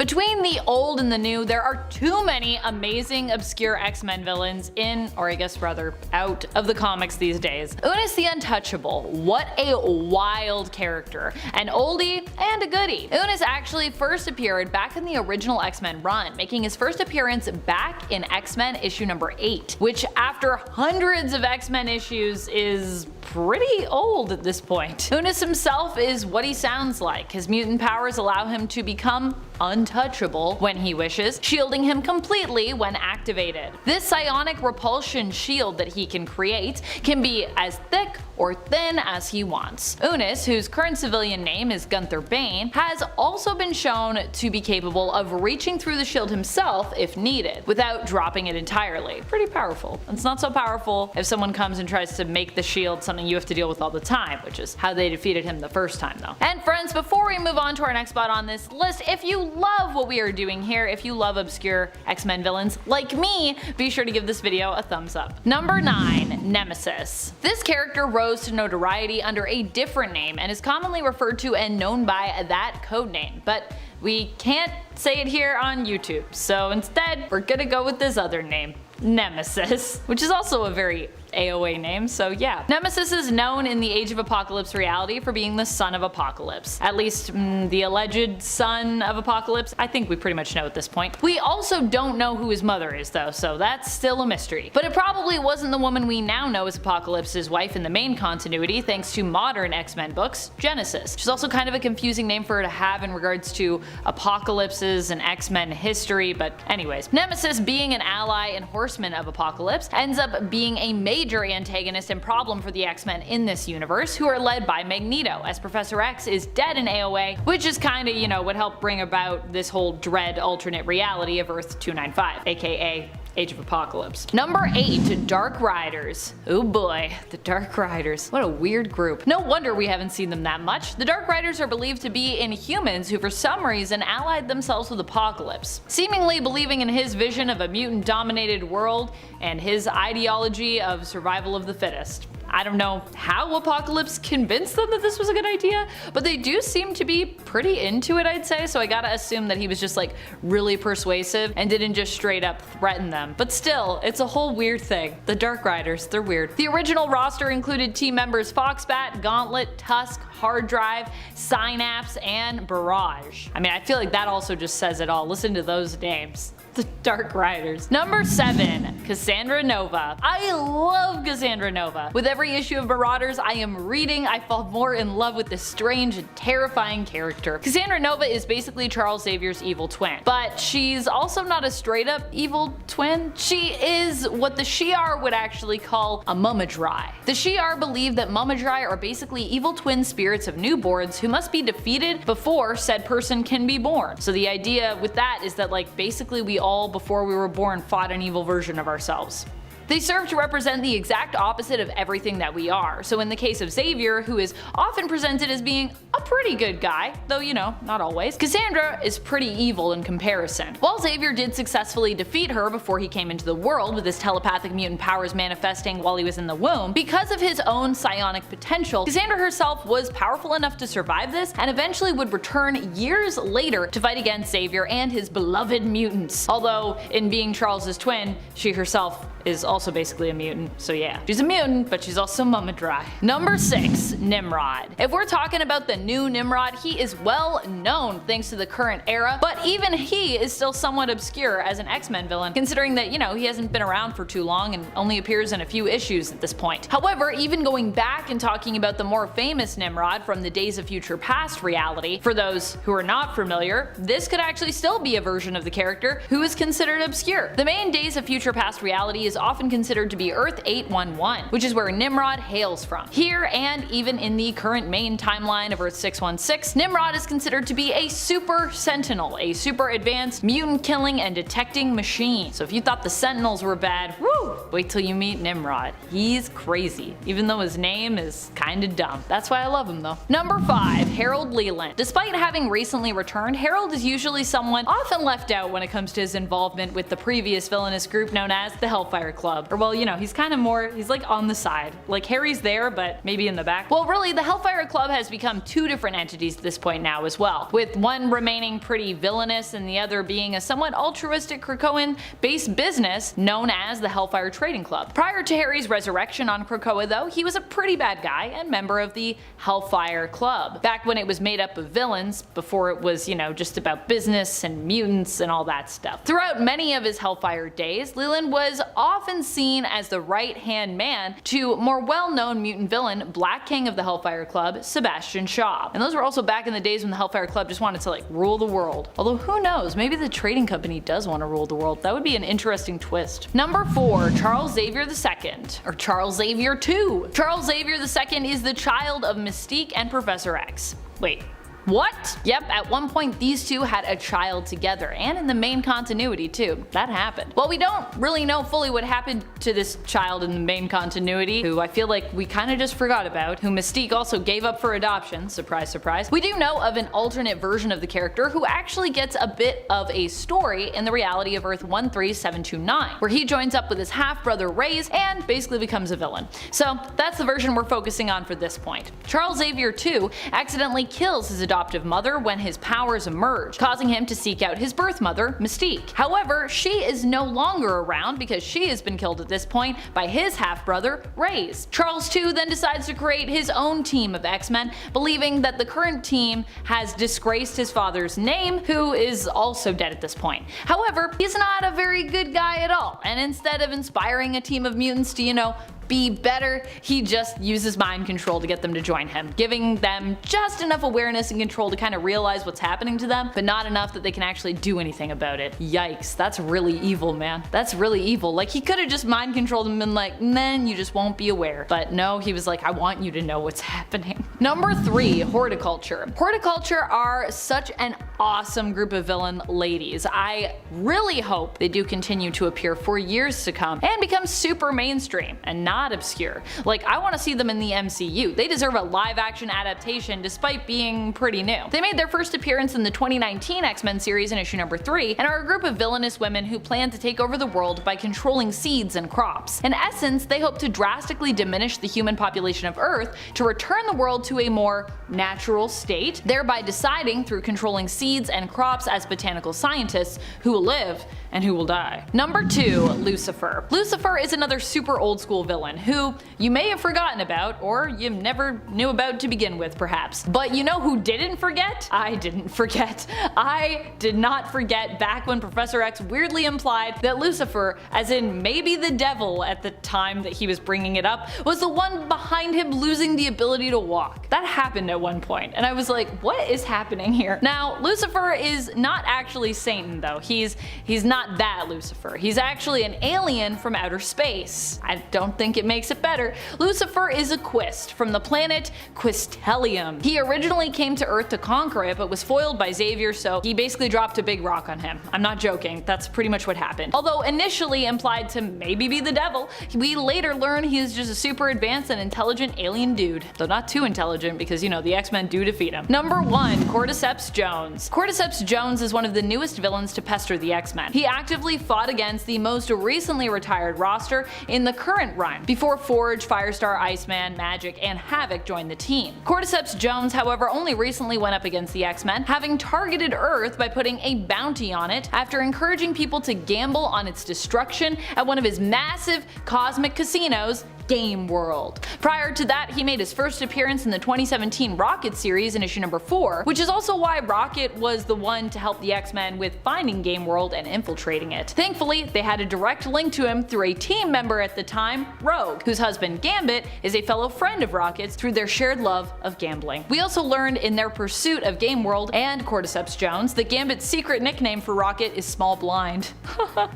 Between the old and the new, there are too many amazing obscure X-Men villains in, or I guess rather out of the comics these days. Unus the Untouchable, what a wild character. An oldie and a goodie. Unus actually first appeared back in the original X-Men run, making his first appearance back in X-Men issue number 8, which after hundreds of X-Men issues is pretty old at this point. Unus himself is what he sounds like. His mutant powers allow him to become untouchable when he wishes, shielding him completely when activated. This psionic repulsion shield that he can create can be as thick or thin as he wants. Unus, whose current civilian name is Gunther Bane, has also been shown to be capable of reaching through the shield himself if needed, without dropping it entirely. Pretty powerful. It's not so powerful if someone comes and tries to make the shield something you have to deal with all the time, which is how they defeated him the first time though. And friends, before we move on to our next spot on this list, if you love what we are doing here, if you love obscure X-Men villains like me, be sure to give this video a thumbs up. Number 9. Nemesis. This character rose to notoriety under a different name and is commonly referred to and known by that codename, but we can't say it here on YouTube, so instead we're gonna go with this other name, Nemesis, which is also a very AOA name, so yeah. Nemesis is known in the Age of Apocalypse reality for being the son of Apocalypse. At least the alleged son of Apocalypse. I think we pretty much know at this point. We also don't know who his mother is though, so that's still a mystery. But it probably wasn't the woman we now know as Apocalypse's wife in the main continuity thanks to modern X-Men books, Genesis. Which is also kind of a confusing name for her to have in regards to Apocalypse's and X-Men history, but anyways. Nemesis, being an ally and horseman of Apocalypse, ends up being a major antagonist and problem for the X-Men in this universe, who are led by Magneto, as Professor X is dead in AOA, which is kinda, you know, what helped bring about this whole dread alternate reality of Earth 295, aka Age of Apocalypse. Number 8. Dark Riders. Oh boy, the Dark Riders. What a weird group. No wonder we haven't seen them that much. The Dark Riders are believed to be Inhumans who for some reason allied themselves with Apocalypse, seemingly believing in his vision of a mutant-dominated world and his ideology of survival of the fittest. I don't know how Apocalypse convinced them that this was a good idea, but they do seem to be pretty into it, I'd say, so I gotta assume that he was just like really persuasive and didn't just straight up threaten them. But still, it's a whole weird thing. The Dark Riders, they're weird. The original roster included team members Foxbat, Gauntlet, Tusk, Hard Drive, Synapse, and Barrage. I mean, I feel like that also just says it all. Listen to those names. The Dark Riders. Number 7. Cassandra Nova. I love Cassandra Nova. With every issue of Marauders I am reading, I fall more in love with this strange and terrifying character. Cassandra Nova is basically Charles Xavier's evil twin, but she's also not a straight up evil twin. She is what the Shi'ar would actually call a Mumadrai. The Shi'ar believe that Mumadrai are basically evil twin spirits of newborns who must be defeated before said person can be born. So the idea with that is that like basically we all before we were born fought an evil version of ourselves. They serve to represent the exact opposite of everything that we are. So in the case of Xavier, who is often presented as being a pretty good guy, though you know, not always, Cassandra is pretty evil in comparison. While Xavier did successfully defeat her before he came into the world with his telepathic mutant powers manifesting while he was in the womb, because of his own psionic potential, Cassandra herself was powerful enough to survive this and eventually would return years later to fight against Xavier and his beloved mutants. Although, in being Charles's twin, she herself is also basically a mutant, so yeah. She's a mutant, but she's also Mumadrai. Number 6. Nimrod. If we're talking about the new Nimrod, he is well known thanks to the current era, but even he is still somewhat obscure as an X-Men villain, considering that, you know, he hasn't been around for too long and only appears in a few issues at this point. However, even going back and talking about the more famous Nimrod from the Days of Future Past reality, for those who are not familiar, this could actually still be a version of the character who is considered obscure. The main Days of Future Past reality is often considered to be Earth 811, which is where Nimrod hails from. Here, and even in the current main timeline of Earth 616, Nimrod is considered to be a super sentinel, a super advanced mutant killing and detecting machine. So if you thought the Sentinels were bad, woo, wait till you meet Nimrod. He's crazy, even though his name is kinda dumb. That's why I love him though. Number 5. Harold Leland. Despite having recently returned, Harold is usually someone often left out when it comes to his involvement with the previous villainous group known as the Hellfire Club. club. Or well, you know, he's kind of more, he's like on the side. Like Harry's there, but maybe in the back. Well, really, the Hellfire Club has become two different entities at this point now as well, with one remaining pretty villainous and the other being a somewhat altruistic Krakoan-based business known as the Hellfire Trading Club. Prior to Harry's resurrection on Krakoa though, he was a pretty bad guy and member of the Hellfire Club, back when it was made up of villains, before it was, you know, just about business and mutants and all that stuff. Throughout many of his Hellfire days, Leland was often seen as the right-hand man to more well-known mutant villain, Black King of the Hellfire Club, Sebastian Shaw. And those were also back in the days when the Hellfire Club just wanted to like rule the world. Although who knows, maybe the trading company does want to rule the world. That would be an interesting twist. Number 4, Charles Xavier II, or Charles Xavier II. Charles Xavier II is the child of Mystique and Professor X. Wait. What? Yep, at one point these two had a child together, and in the main continuity too. That happened. Well, we don't really know fully what happened to this child in the main continuity, who I feel like we kinda just forgot about, who Mystique also gave up for adoption, surprise surprise. We do know of an alternate version of the character who actually gets a bit of a story in the reality of Earth 13729, where he joins up with his half-brother Reyes and basically becomes a villain. So that's the version we're focusing on for this point. Charles Xavier II accidentally kills his adoptive mother when his powers emerge, causing him to seek out his birth mother, Mystique. However, she is no longer around because she has been killed at this point by his half-brother, Reyes. Charles II then decides to create his own team of X-Men, believing that the current team has disgraced his father's name, who is also dead at this point. However, he's not a very good guy at all, and instead of inspiring a team of mutants to, you know, be better, he just uses mind control to get them to join him, giving them just enough awareness and control to kind of realize what's happening to them, but not enough that they can actually do anything about it. Yikes, that's really evil, man. That's really evil. Like, he could have just mind controlled them and been like, then you just won't be aware. But no, he was like, I want you to know what's happening. Number 3, Hordeculture. Hordeculture are such an awesome group of villain ladies. I really hope they do continue to appear for years to come and become super mainstream and not obscure. Like, I want to see them in the MCU. They deserve a live-action adaptation despite being pretty new. They made their first appearance in the 2019 X-Men series in issue number 3 and are a group of villainous women who plan to take over the world by controlling seeds and crops. In essence, they hope to drastically diminish the human population of Earth to return the world to a more natural state, thereby deciding through controlling seeds and crops as botanical scientists who will live and who will die. Number 2, Lucifer. Lucifer is another super old school villain who you may have forgotten about, or you never knew about to begin with perhaps. But you know who didn't forget? I didn't forget. I did not forget back when Professor X weirdly implied that Lucifer, as in maybe the devil at the time that he was bringing it up, was the one behind him losing the ability to walk. That happened at one point, and I was like, what is happening here? Now, Lucifer is not actually Satan though. He's not that Lucifer. He's actually an alien from outer space. I don't think it makes it better. Lucifer is a Quist from the planet Quistelium. He originally came to Earth to conquer it, but was foiled by Xavier, so he basically dropped a big rock on him. I'm not joking, that's pretty much what happened. Although initially implied to maybe be the devil, we later learn he is just a super advanced and intelligent alien dude. Though not too intelligent because, you know, the X-Men do defeat him. Number 1, Cordyceps Jones. Cordyceps Jones is one of the newest villains to pester the X-Men. He actively fought against the most recently retired roster in the current run, before Forge, Firestar, Iceman, Magic, and Havoc joined the team. Cordyceps Jones, however, only recently went up against the X-Men, having targeted Earth by putting a bounty on it after encouraging people to gamble on its destruction at one of his massive cosmic casinos, Game World. Prior to that, he made his first appearance in the 2017 Rocket series in issue number 4, which is also why Rocket was the one to help the X-Men with finding Game World and infiltrating it. Thankfully, they had a direct link to him through a team member at the time, Rogue, whose husband Gambit is a fellow friend of Rocket's through their shared love of gambling. We also learned in their pursuit of Game World and Cordyceps Jones that Gambit's secret nickname for Rocket is Small Blind.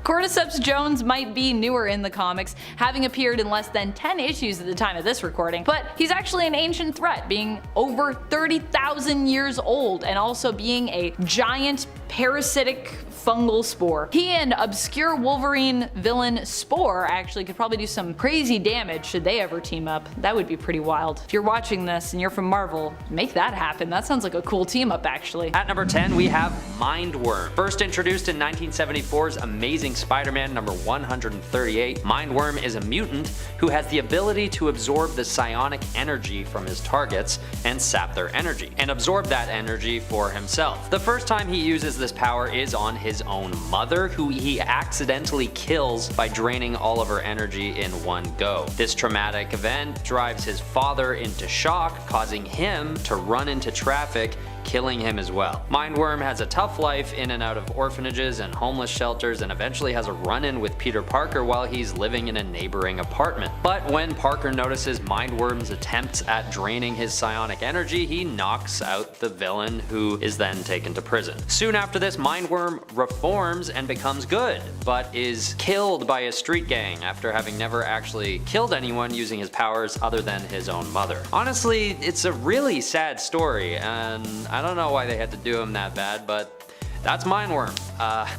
Cordyceps Jones might be newer in the comics, having appeared in less than 10 issues at the time of this recording, but he's actually an ancient threat, being over 30,000 years old and also being a giant parasitic fungal spore. He and obscure Wolverine villain Spore actually could probably do some crazy damage should they ever team up. That would be pretty wild. If you're watching this and you're from Marvel, make that happen. That sounds like a cool team up actually. At number 10 we have Mindworm. First introduced in 1974's Amazing Spider-Man number 138, Mindworm is a mutant who has the ability to absorb the psionic energy from his targets and sap their energy, and absorb that energy for himself. The first time he uses this power is on his own mother, who he accidentally kills by draining all of her energy in one go. This traumatic event drives his father into shock, causing him to run into traffic, killing him as well. Mindworm has a tough life in and out of orphanages and homeless shelters, and eventually has a run-in with Peter Parker while he's living in a neighboring apartment. But when Parker notices Mindworm's attempts at draining his psionic energy, he knocks out the villain, who is then taken to prison. Soon after this, Mindworm reforms and becomes good, but is killed by a street gang after having never actually killed anyone using his powers other than his own mother. Honestly, it's a really sad story, and I don't know why they had to do him that bad, but that's Mindworm.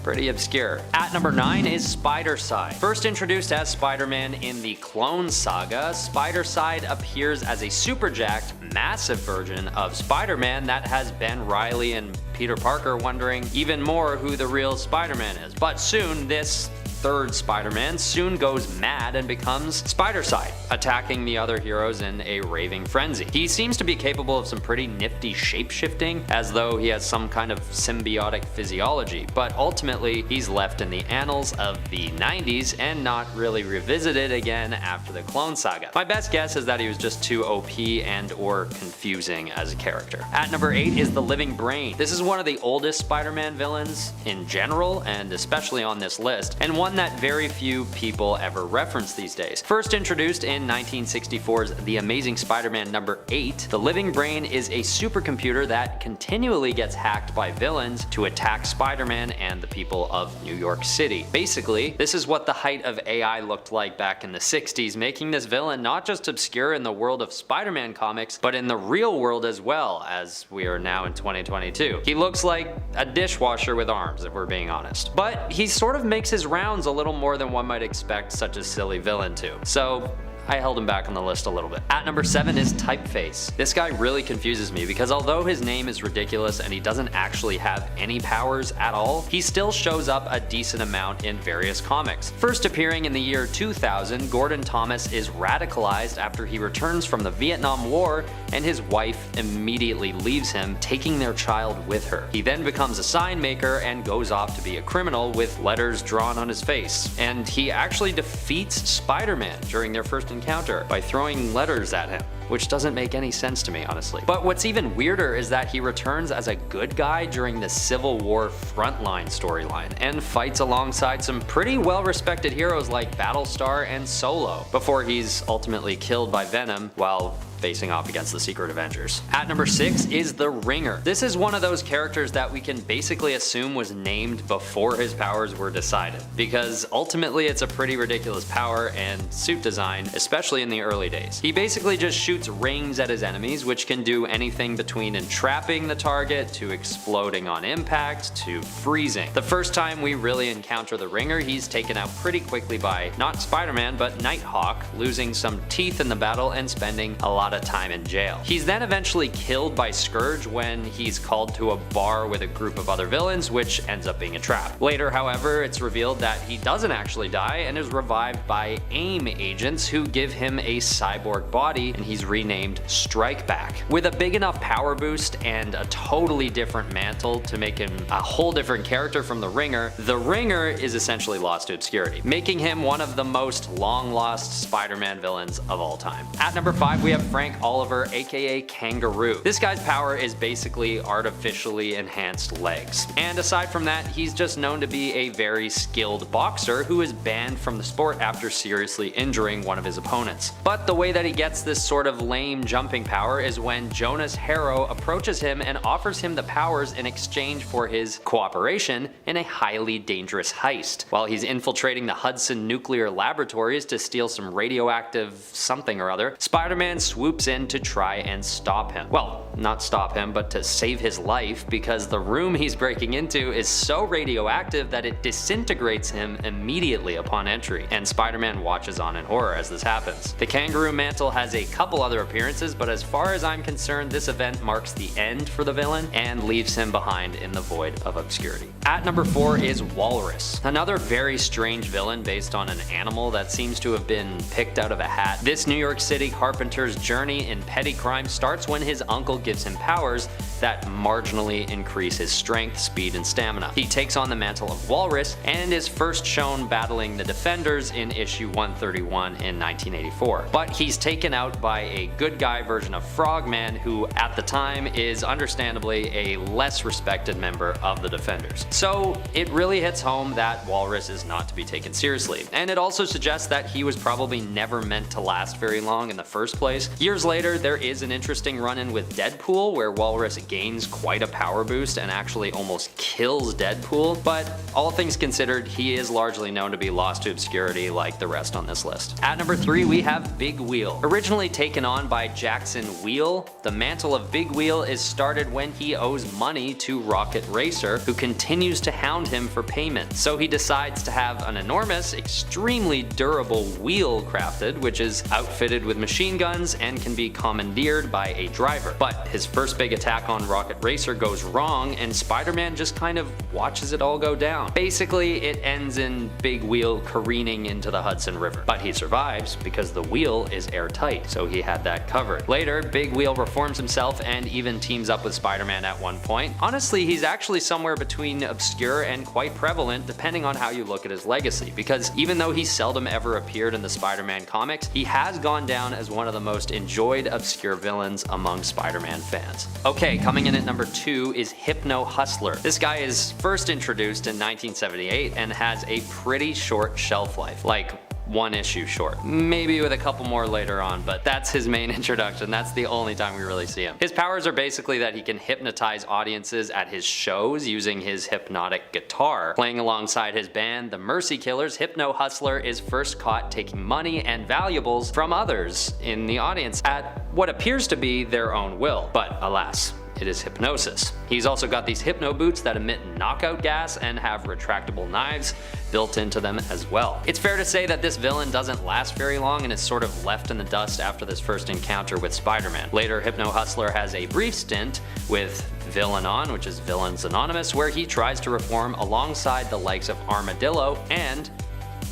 Pretty obscure. At number 9 is Spiderside. First introduced as Spider-Man in the Clone Saga, Spiderside appears as a super jacked, massive version of Spider-Man that has Ben Reilly and Peter Parker wondering even more who the real Spider-Man is. But soon, this third Spider-Man soon goes mad and becomes Spiderside, attacking the other heroes in a raving frenzy. He seems to be capable of some pretty nifty shape-shifting, as though he has some kind of symbiotic physiology, but ultimately he's left in the annals of the 90s and not really revisited again after the Clone Saga. My best guess is that he was just too OP and or confusing as a character. At number 8 is the Living Brain. This is one of the oldest Spider-Man villains in general, and especially on this list, and one that very few people ever reference these days. First introduced in 1964's The Amazing Spider-Man number 8, the Living Brain is a supercomputer that continually gets hacked by villains to attack Spider-Man and the people of New York City. Basically, this is what the height of AI looked like back in the 60s, making this villain not just obscure in the world of Spider-Man comics, but in the real world as well, as we are now in 2022. He looks like a dishwasher with arms, if we're being honest. But he sort of makes his rounds a little more than one might expect such a silly villain to. So I held him back on the list a little bit. At number 7 is Typeface. This guy really confuses me because although his name is ridiculous and he doesn't actually have any powers at all, he still shows up a decent amount in various comics. First appearing in the year 2000, Gordon Thomas is radicalized after he returns from the Vietnam War and his wife immediately leaves him, taking their child with her. He then becomes a sign maker and goes off to be a criminal with letters drawn on his face. And he actually defeats Spider-Man during their first encounter by throwing letters at him, which doesn't make any sense to me, honestly. But what's even weirder is that he returns as a good guy during the Civil War frontline storyline and fights alongside some pretty well-respected heroes like Battlestar and Solo before he's ultimately killed by Venom while facing off against the Secret Avengers. At number 6 is the Ringer. This is one of those characters that we can basically assume was named before his powers were decided, because ultimately it's a pretty ridiculous power and suit design, especially in the early days. He basically just shoots rings at his enemies, which can do anything between entrapping the target to exploding on impact to freezing. The first time we really encounter the Ringer, he's taken out pretty quickly by not Spider-Man but Nighthawk, losing some teeth in the battle and spending a lot of time in jail. He's then eventually killed by Scourge when he's called to a bar with a group of other villains, which ends up being a trap. Later, however, it's revealed that he doesn't actually die and is revived by AIM agents who give him a cyborg body, and he's renamed Strikeback. With a big enough power boost and a totally different mantle to make him a whole different character from the Ringer is essentially lost to obscurity, making him one of the most long-lost Spider-Man villains of all time. At number 5, we have Frank Oliver, aka Kangaroo. This guy's power is basically artificially enhanced legs. And aside from that, he's just known to be a very skilled boxer who is banned from the sport after seriously injuring one of his opponents. But the way that he gets this sort of of lame jumping power is when Jonas Harrow approaches him and offers him the powers in exchange for his cooperation in a highly dangerous heist. While he's infiltrating the Hudson nuclear laboratories to steal some radioactive something or other, Spider-Man swoops in to try and stop him. Well, not stop him, but to save his life, because the room he's breaking into is so radioactive that it disintegrates him immediately upon entry, and Spider-Man watches on in horror as this happens. The Kangaroo mantle has a couple other appearances, but as far as I'm concerned, this event marks the end for the villain and leaves him behind in the void of obscurity. At number 4 is Walrus, another very strange villain based on an animal that seems to have been picked out of a hat. This New York City carpenter's journey in petty crime starts when his uncle gives him powers that marginally increase his strength, speed, and stamina. He takes on the mantle of Walrus and is first shown battling the Defenders in issue 131 in 1984. But he's taken out by a good guy version of Frogman, who at the time is understandably a less respected member of the Defenders. So it really hits home that Walrus is not to be taken seriously. And it also suggests that he was probably never meant to last very long in the first place. Years later, there is an interesting run-in with Deadpool where Walrus gains quite a power boost and actually almost kills Deadpool, but all things considered, he is largely known to be lost to obscurity like the rest on this list. At number 3 we have Big Wheel. Originally taken on by Jackson Wheel, the mantle of Big Wheel is started when he owes money to Rocket Racer, who continues to hound him for payment. So he decides to have an enormous, extremely durable wheel crafted, which is outfitted with machine guns and can be commandeered by a driver. But his first big attack on Rocket Racer goes wrong, and Spider-Man just kind of watches it all go down. Basically, it ends in Big Wheel careening into the Hudson River. But he survives because the wheel is airtight, so he had that covered. Later, Big Wheel reforms himself and even teams up with Spider-Man at one point. Honestly, he's actually somewhere between obscure and quite prevalent depending on how you look at his legacy, because even though he seldom ever appeared in the Spider-Man comics, he has gone down as one of the most enjoyed obscure villains among Spider-Man fans. Okay, coming in at number 2 is Hypno Hustler. This guy is first introduced in 1978 and has a pretty short shelf life, like 1 issue short. Maybe with a couple more later on, but that's his main introduction. That's the only time we really see him. His powers are basically that he can hypnotize audiences at his shows using his hypnotic guitar. Playing alongside his band, the Mercy Killers, Hypno Hustler is first caught taking money and valuables from others in the audience at what appears to be their own will. But alas, it is hypnosis. He's also got these hypno boots that emit knockout gas and have retractable knives built into them as well. It's fair to say that this villain doesn't last very long and is sort of left in the dust after this first encounter with Spider-Man. Later, Hypno Hustler has a brief stint with Villainon, which is Villains Anonymous, where he tries to reform alongside the likes of Armadillo and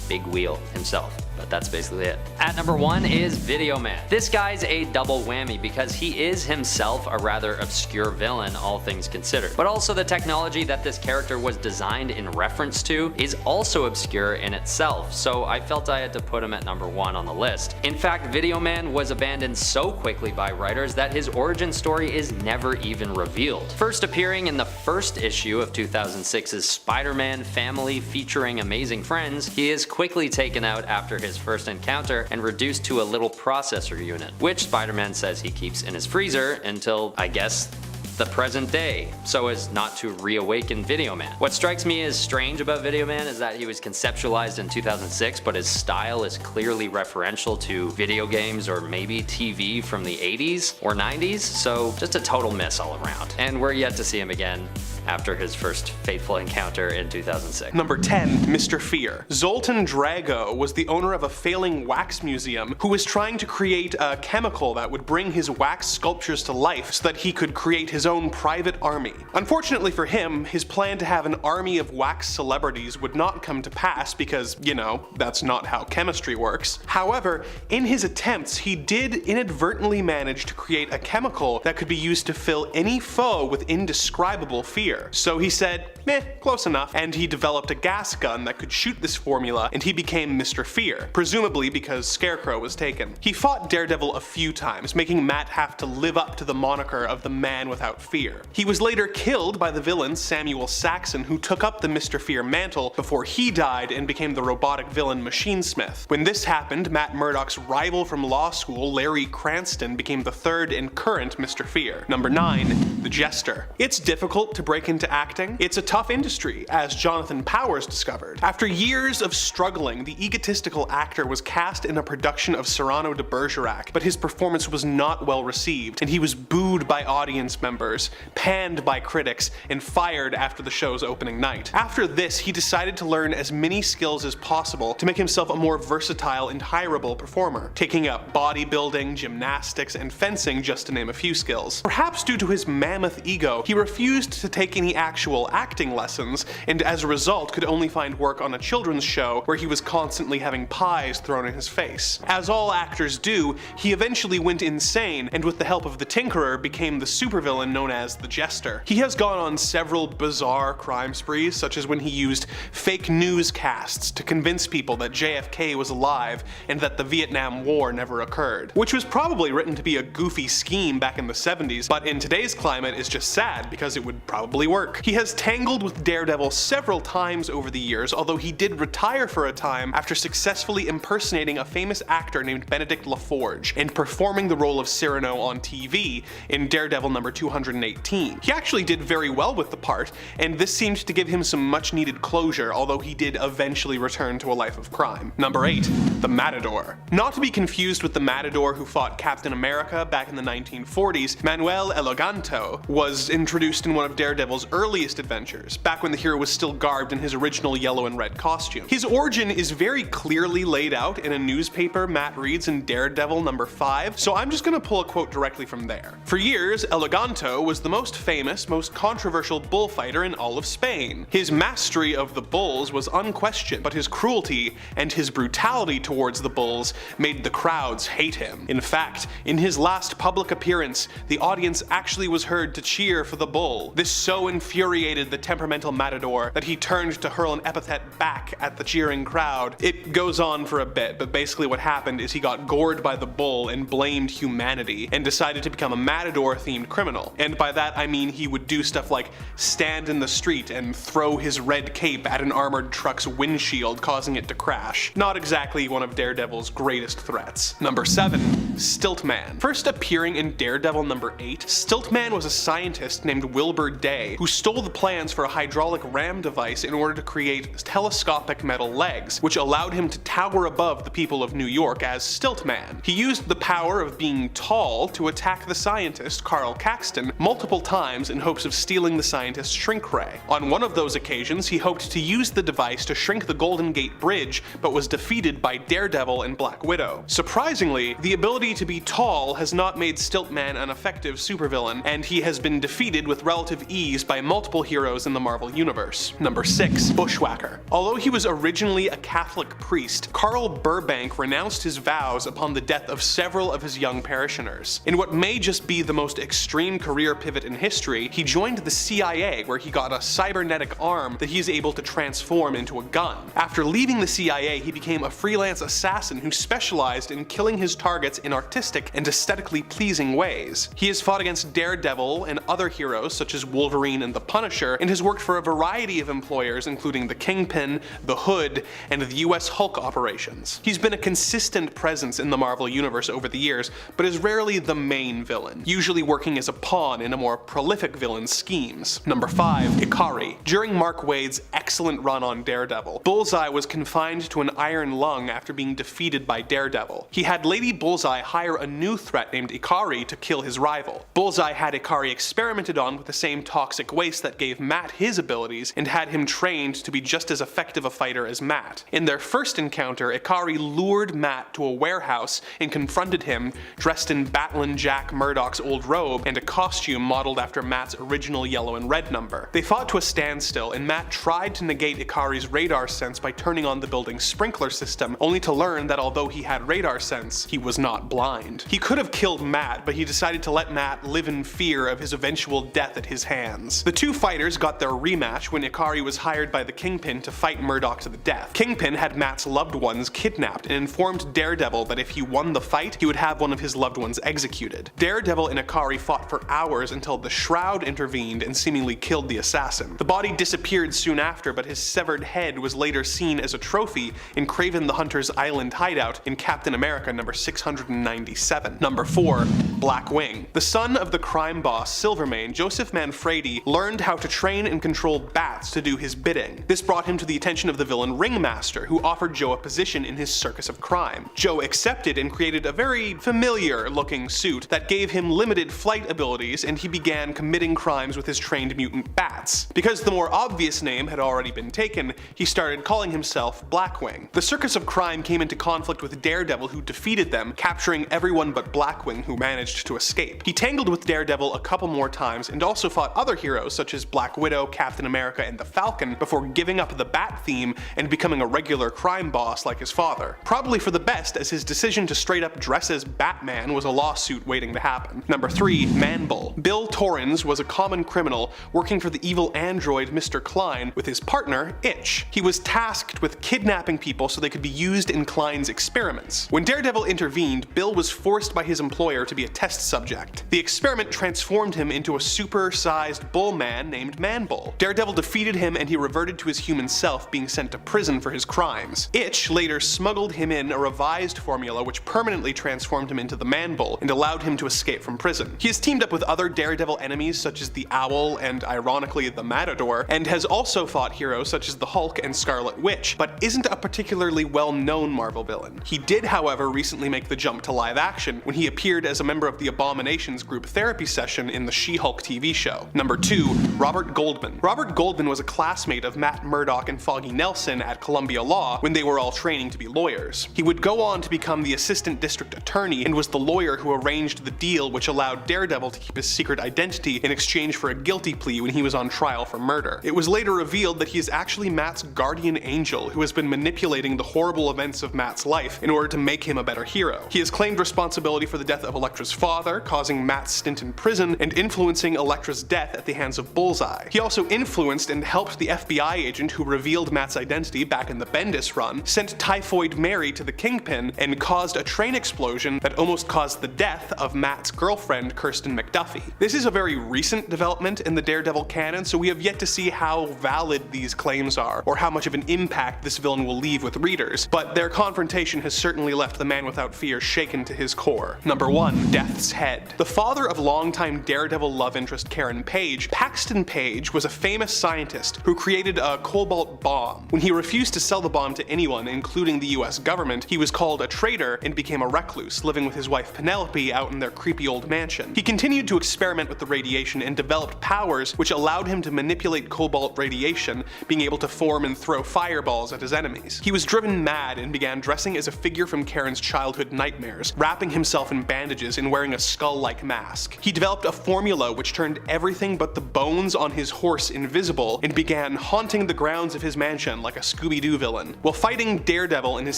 Big Wheel himself. But that's basically it. At number 1 is Video Man. This guy's a double whammy because he is himself a rather obscure villain, all things considered. But also the technology that this character was designed in reference to is also obscure in itself, so I felt I had to put him at number 1 on the list. In fact, Video Man was abandoned so quickly by writers that his origin story is never even revealed. First appearing in the first issue of 2006's Spider-Man Family featuring Amazing Friends, he is quickly taken out after his first encounter and reduced to a little processor unit, which Spider-Man says he keeps in his freezer until, I guess, the present day, so as not to reawaken Video Man. What strikes me as strange about Video Man is that he was conceptualized in 2006, but his style is clearly referential to video games or maybe TV from the 80s or 90s, so just a total miss all around. And we're yet to see him again after his first fateful encounter in 2006. Number 10, Mr. Fear. Zoltan Drago was the owner of a failing wax museum who was trying to create a chemical that would bring his wax sculptures to life so that he could create his own private army. Unfortunately for him, his plan to have an army of wax celebrities would not come to pass because, you know, that's not how chemistry works. However, in his attempts, he did inadvertently manage to create a chemical that could be used to fill any foe with indescribable fear. Fear. So he said, meh, close enough, and he developed a gas gun that could shoot this formula, and he became Mr. Fear, presumably because Scarecrow was taken. He fought Daredevil a few times, making Matt have to live up to the moniker of the Man Without Fear. He was later killed by the villain Samuel Saxon, who took up the Mr. Fear mantle before he died and became the robotic villain Machinesmith. When this happened, Matt Murdock's rival from law school, Larry Cranston, became the third and current Mr. Fear. Number 9. The Jester. It's difficult to break into acting. It's a tough industry, as Jonathan Powers discovered. After years of struggling, the egotistical actor was cast in a production of Cyrano de Bergerac, but his performance was not well received, and he was booed by audience members, panned by critics, and fired after the show's opening night. After this, he decided to learn as many skills as possible to make himself a more versatile and hireable performer, taking up bodybuilding, gymnastics, and fencing, just to name a few skills. Perhaps due to his mammoth ego, he refused to take any actual acting lessons, and as a result could only find work on a children's show where he was constantly having pies thrown in his face. As all actors do, he eventually went insane, and with the help of the Tinkerer became the supervillain known as the Jester. He has gone on several bizarre crime sprees, such as when he used fake newscasts to convince people that JFK was alive and that the Vietnam War never occurred, which was probably written to be a goofy scheme back in the 70s, but in today's climate is just sad because it would probably work. He has tangled with Daredevil several times over the years, although he did retire for a time after successfully impersonating a famous actor named Benedict LaForge and performing the role of Cyrano on TV in Daredevil number 218. He actually did very well with the part, and this seemed to give him some much needed closure, although he did eventually return to a life of crime. Number 8. The Matador. Not to be confused with the Matador who fought Captain America back in the 1940s, Manuel Eleganto was introduced in one of Daredevil's earliest adventures, back when the hero was still garbed in his original yellow and red costume. His origin is very clearly laid out in a newspaper Matt reads in Daredevil number 5, so I'm just gonna pull a quote directly from there. For years, Eleganto was the most famous, most controversial bullfighter in all of Spain. His mastery of the bulls was unquestioned, but his cruelty and his brutality towards the bulls made the crowds hate him. In fact, in his last public appearance, the audience actually was heard to cheer for the bull. This so infuriated the temperamental Matador that he turned to hurl an epithet back at the cheering crowd. It goes on for a bit, but basically what happened is he got gored by the bull and blamed humanity, and decided to become a Matador-themed criminal. And by that I mean he would do stuff like stand in the street and throw his red cape at an armored truck's windshield, causing it to crash. Not exactly one of Daredevil's greatest threats. Number 7. Stilt Man. First appearing in Daredevil number 8, Stilt Man was a scientist named Wilbur Day who stole the plans for a hydraulic ram device in order to create telescopic metal legs, which allowed him to tower above the people of New York as Stilt Man. He used the power of being tall to attack the scientist, Carl Caxton, multiple times in hopes of stealing the scientist's shrink ray. On one of those occasions, he hoped to use the device to shrink the Golden Gate Bridge, but was defeated by Daredevil and Black Widow. Surprisingly, the ability to be tall has not made Stilt Man an effective supervillain, and he has been defeated with relative ease by multiple heroes in the Marvel Universe. Number 6. Bushwhacker. Although he was originally a Catholic priest, Carl Burbank renounced his vows upon the death of several of his young parishioners. In what may just be the most extreme career pivot in history, he joined the CIA, where he got a cybernetic arm that he is able to transform into a gun. After leaving the CIA, he became a freelance assassin who specialized in killing his targets in artistic and aesthetically pleasing ways. He has fought against Daredevil and other heroes such as Wolverine and the Punisher, and has worked for a variety of employers including the Kingpin, the Hood, and the US Hulk operations. He's been a consistent presence in the Marvel Universe over the years, but is rarely the main villain, usually working as a pawn in a more prolific villain's schemes. Number 5. Ikari. During Mark Waid's excellent run on Daredevil, Bullseye was confined to an iron lung after being defeated by Daredevil. He had Lady Bullseye hire a new threat named Ikari to kill his rival. Bullseye had Ikari experimented on with the same toxic waste that gave Matt his abilities, and had him trained to be just as effective a fighter as Matt. In their first encounter, Ikari lured Matt to a warehouse and confronted him dressed in Batlin Jack Murdoch's old robe and a costume modeled after Matt's original yellow and red number. They fought to a standstill, and Matt tried to negate Ikari's radar sense by turning on the building's sprinkler system, only to learn that although he had radar sense, he was not blind. He could have killed Matt, but he decided to let Matt live in fear of his eventual death at his hands. Aliens. The two fighters got their rematch when Ikari was hired by the Kingpin to fight Murdoch to the death. Kingpin had Matt's loved ones kidnapped and informed Daredevil that if he won the fight, he would have one of his loved ones executed. Daredevil and Ikari fought for hours until the Shroud intervened and seemingly killed the assassin. The body disappeared soon after, but his severed head was later seen as a trophy in Kraven the Hunter's island hideout in Captain America number 697. Number 4. Blackwing. The son of the crime boss Silvermane, Joseph Manfredi learned how to train and control bats to do his bidding. This brought him to the attention of the villain Ringmaster, who offered Joe a position in his circus of crime. Joe accepted and created a very familiar looking suit that gave him limited flight abilities, and he began committing crimes with his trained mutant bats. Because the more obvious name had already been taken, he started calling himself Blackwing. The circus of crime came into conflict with Daredevil, who defeated them, capturing everyone but Blackwing, who managed to escape. He tangled with Daredevil a couple more times and also fought other heroes such as Black Widow, Captain America, and the Falcon before giving up the bat theme and becoming a regular crime boss like his father. Probably for the best, as his decision to straight up dress as Batman was a lawsuit waiting to happen. Number 3. Manbull. Bill Torrens was a common criminal working for the evil android Mr. Klein with his partner, Itch. He was tasked with kidnapping people so they could be used in Klein's experiments. When Daredevil intervened, Bill was forced by his employer to be a test subject. The experiment transformed him into a super-sized bull man named Manbull. Daredevil defeated him and he reverted to his human self, being sent to prison for his crimes. Itch later smuggled him in a revised formula which permanently transformed him into the Manbull and allowed him to escape from prison. He has teamed up with other Daredevil enemies such as the Owl and, ironically, the Matador, and has also fought heroes such as the Hulk and Scarlet Witch, but isn't a particularly well-known Marvel villain. He did, however, recently make the jump to live action when he appeared as a member of the Abominations group therapy session in the She-Hulk TV show. Number 2. Robert Goldman. Robert Goldman was a classmate of Matt Murdock and Foggy Nelson at Columbia Law when they were all training to be lawyers. He would go on to become the assistant district attorney and was the lawyer who arranged the deal which allowed Daredevil to keep his secret identity in exchange for a guilty plea when he was on trial for murder. It was later revealed that he is actually Matt's guardian angel who has been manipulating the horrible events of Matt's life in order to make him a better hero. He has claimed responsibility for the death of Elektra's father, causing Matt's stint in prison, and influencing Elektra's death at the hands of Bullseye. He also influenced and helped the FBI agent who revealed Matt's identity back in the Bendis run, sent Typhoid Mary to the Kingpin, and caused a train explosion that almost caused the death of Matt's girlfriend, Kirsten McDuffie. This is a very recent development in the Daredevil canon, so we have yet to see how valid these claims are, or how much of an impact this villain will leave with readers, but their confrontation has certainly left the Man Without Fear shaken to his core. Number 1. Death's Head. The father of longtime Daredevil love interest Karen Page, Paxton Page was a famous scientist who created a cobalt bomb. When he refused to sell the bomb to anyone, including the US government, he was called a traitor and became a recluse, living with his wife Penelope out in their creepy old mansion. He continued to experiment with the radiation and developed powers which allowed him to manipulate cobalt radiation, being able to form and throw fireballs at his enemies. He was driven mad and began dressing as a figure from Karen's childhood nightmares, wrapping himself in bandages and wearing a skull-like mask. He developed a formula which turned everything but the bones on his horse invisible and began haunting the grounds of his mansion like a Scooby-Doo villain. While fighting Daredevil in his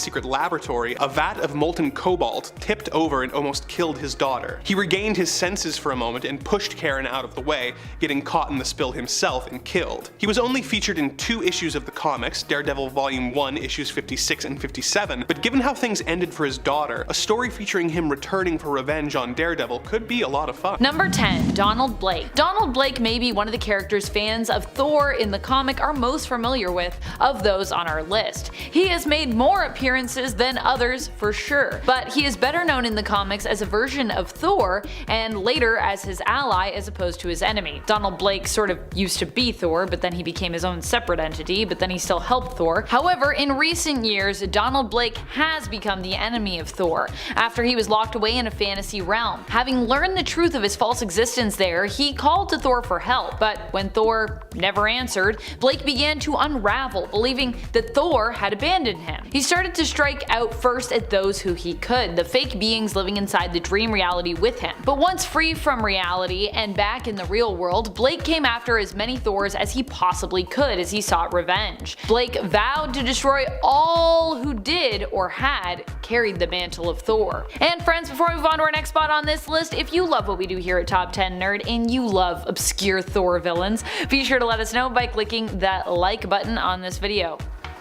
secret laboratory, a vat of molten cobalt tipped over and almost killed his daughter. He regained his senses for a moment and pushed Karen out of the way, getting caught in the spill himself and killed. He was only featured in 2 issues of the comics, Daredevil Volume 1 issues 56 and 57, but given how things ended for his daughter, a story featuring him returning for revenge on Daredevil could be a lot of fun. Number 10. Donald Blake. Donald Blake may be one of the characters fans of Thor in the comic are most familiar with of those on our list. He has made more appearances than others for sure, but he is better known in the comics as a version of Thor and later as his ally as opposed to his enemy. Donald Blake sort of used to be Thor, but then he became his own separate entity, but then he still helped Thor. However, in recent years, Donald Blake has become the enemy of Thor after he was locked away in a fantasy realm. Having learned the truth of his false existence there, he called to Thor for help, but when Thor never answered, Blake began to unravel, believing that Thor had abandoned him. He started to strike out first at those who he could, the fake beings living inside the dream reality with him. But once free from reality and back in the real world, Blake came after as many Thors as he possibly could as he sought revenge. Blake vowed to destroy all who did or had carried the mantle of Thor. And friends, before we move on to our next spot on this list, if you love what we do here at Top 10 Nerd and you love obscure obscure Thor villains? Be sure to let us know by clicking that like button on this video.